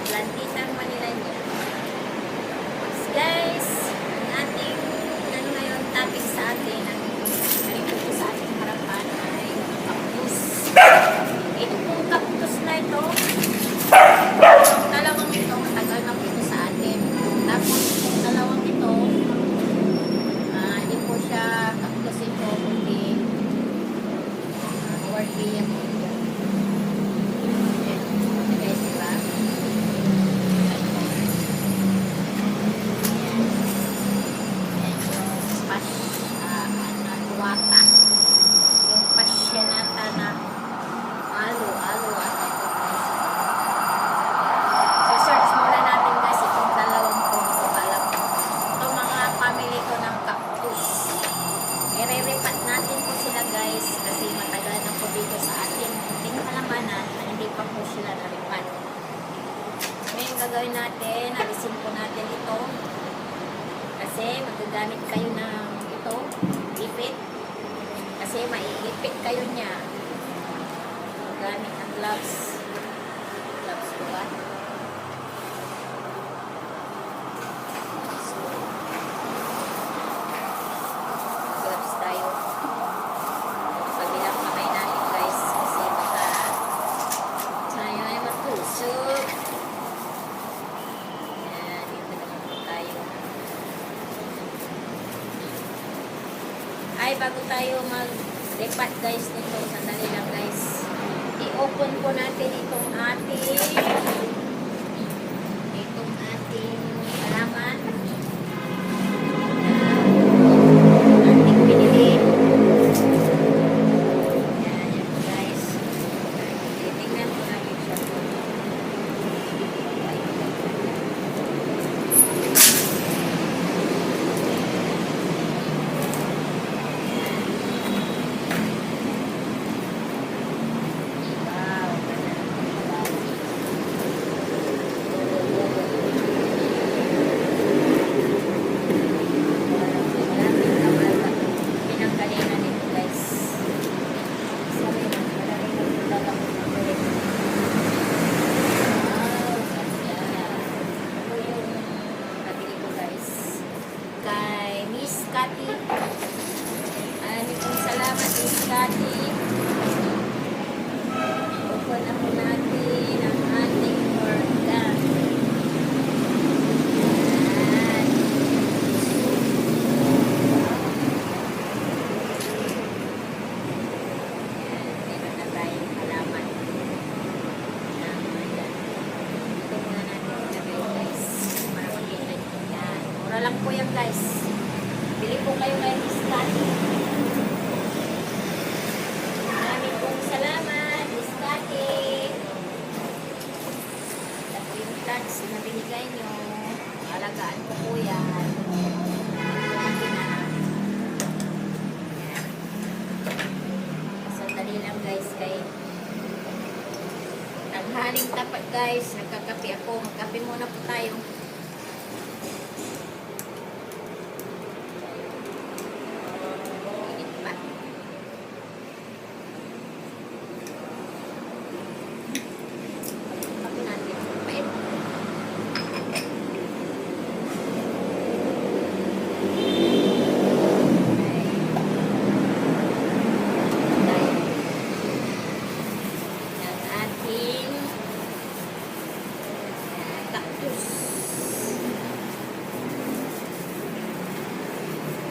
Plantitang Manila niya. Guys, ang ating ngayon topic sa atin, ang nalito sa ating harapan ay cactus. Ito pong cactus na ito, dalawang ito, matagal na po ito sa atin. Tapos itong dalawang ito, hindi po siya cactus ito, kundi orchid po ito. Guys, diba? Wata. Yung pasyanata na alo at ito guys. So search muna natin guys itong dalawang po ito alam. Itong mga family ko ng cactus. I-re-repat natin po sila guys kasi matagal na po dito sa ating halamanan na hindi pa po sila na-repat. Ngayon gagawin natin, alisin po natin ito kasi magagamit kayo ng ito, ipit. Kasi maiipit kayo niya. Gamit ang gloves. Gloves ko ba? So, gloves tayo. Pagilang kamay natin guys. Kasi baka tayo ay matusok. Yan, dito naman po tayo. Ay, bago tayo mag-repat guys nito, sandali lang guys. I-open po natin itong ating halaman. Ating pinili. Yan guys. Titingnan po natin siya. Salamat Miss Cathy. Open na po natin ang ating organ. Meron na tayong halaman. Ito muna natin ilagay guys. Para makita nyo yan. Mura lang po yan guys. Bili po kayo kay Miss Cathy. Salamat, Miss Cathy. At yung touch na binigay nyo, alagaan ko po yan. Sandali lang guys, kay tanghaling tapat guys, nagkakape ako. Magkape muna po tayo.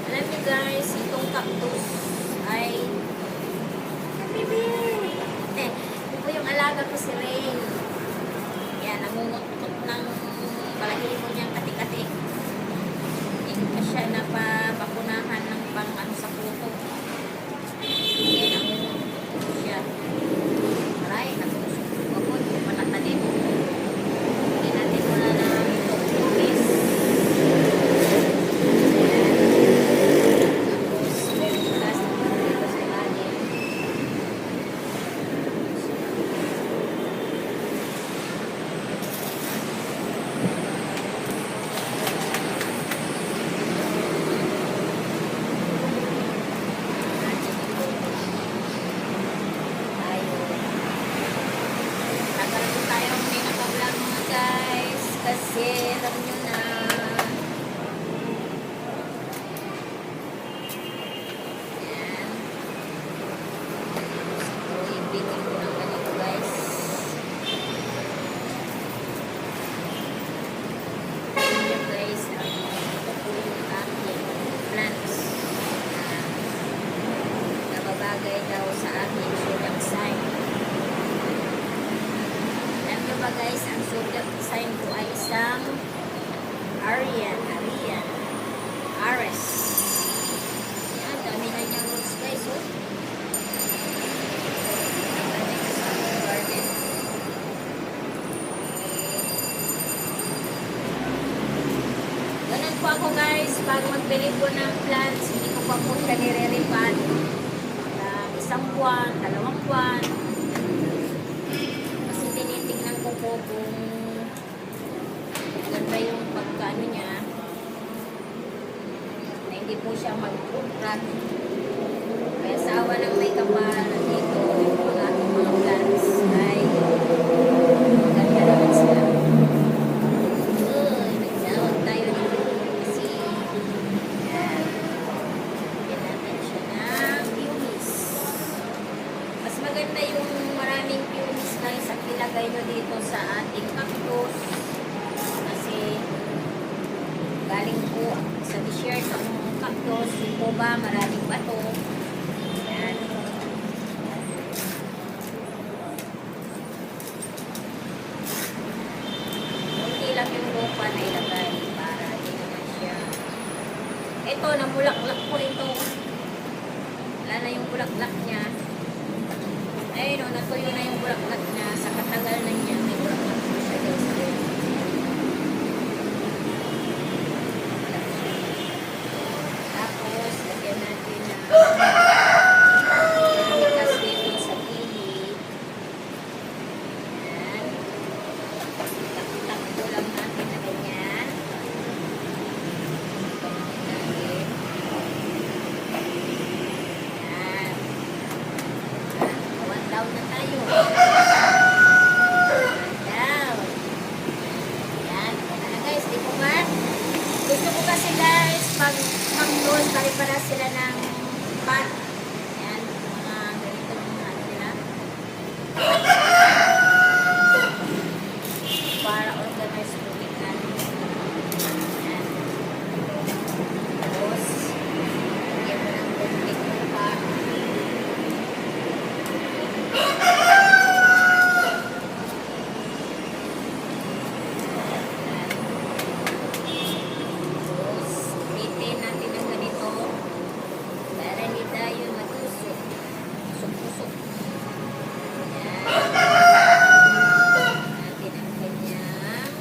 Alam niyo guys, itong cactus ay ito po yung alaga ko si Rain. Yan, nangungot-ngot ng balahibo niyang kati-kati. Hindi pa siya napapakunahan ng pang-ano sa puto. Yan, nangungot-ngot siya. Maray, natusok ako, hindi pa natanim. Hindi natin wala na itong tumis. kasi alam nyo na. Yan. So, i-bitin ko ng ganito guys. Yan guys, ito po yung aking plants. Nababagay daw sa aking zodiac sign. Alam nyo ba guys, ang zodiac sign ko ay isang Arian, Aries. Yan, dami na niyang roots guys, oh. Nandito sa aking garden. Ganun po ako guys, pag magbili po ng plants, hindi ko pa po siya nire-repan. Isang buwan, 2 buwan. Kasi tinitingnan ko po kung ganda yung pagkaano niya na hindi po siya mag-rot. Kaya sa awa ng may kapal dito yung mga plants ay maganda naman sila. Uy, nagsawag tayo dito kasi yan. Bigyan natin siya ng pumice. Mas maganda yung maraming pumice guys at ilagay nyo dito sa ating cactus. Kasi galing po sa desert ang cactus, yung po ba maraming bato. Yan. Kunti lang yung lupa na ilagay para hindi naman siya. Ito, namulaklak po ito. Wala na yung bulaklak niya. Ayun o, natuyo na yung bulaklak niya. Sa katagal na niya, may bulaklak po siya guys. Tapos, lagyan natin na panikas dito sa gilid. Yan. Takto lang natin na ganyan. Yan. One down na tayo. One down. Yan. Ano guys, di ko ba? Gusto ko kasi guys, pag cactus, pare-para sila ng pot. Yan, mga ganito yung ano nila. Para organize po tingnan. Yan. Tapos, lagyan mo ng konting lupa. Tapos, bitin natin ng ganito para hindi tayo matusok. Tusok-tusok. Yan. Natin ang ganyan.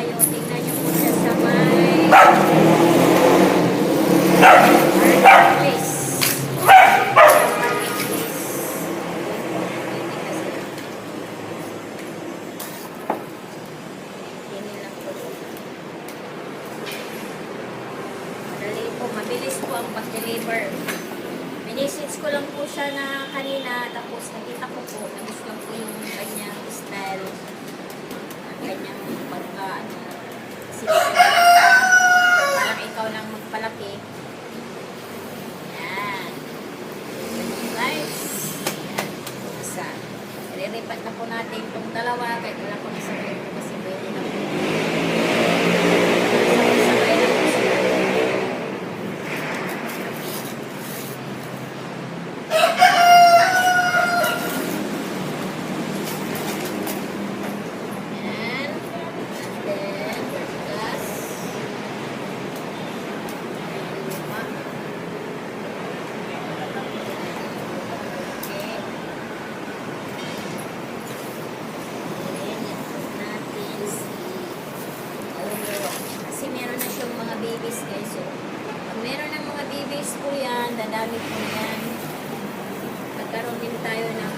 kayo, tingnan niyo po siya sa may marketplace. Madali po, mabilis po ang pag-deliver. Minisits ko lang po siya na kanina, tapos nakita ko po, nagustuhan ko yung kanyang style, ang kanyang pagka, kasi parang ikaw lang magpalaki. Yan. Guys, yan. Isa. Iriripat na po natin itong dalawa, kahit wala ko nasabay po kasi pwede na po. Sabay na po sila. Babies guys, so pag meron ng mga babies po yan, dadami po yan, nagkaroon din tayo ng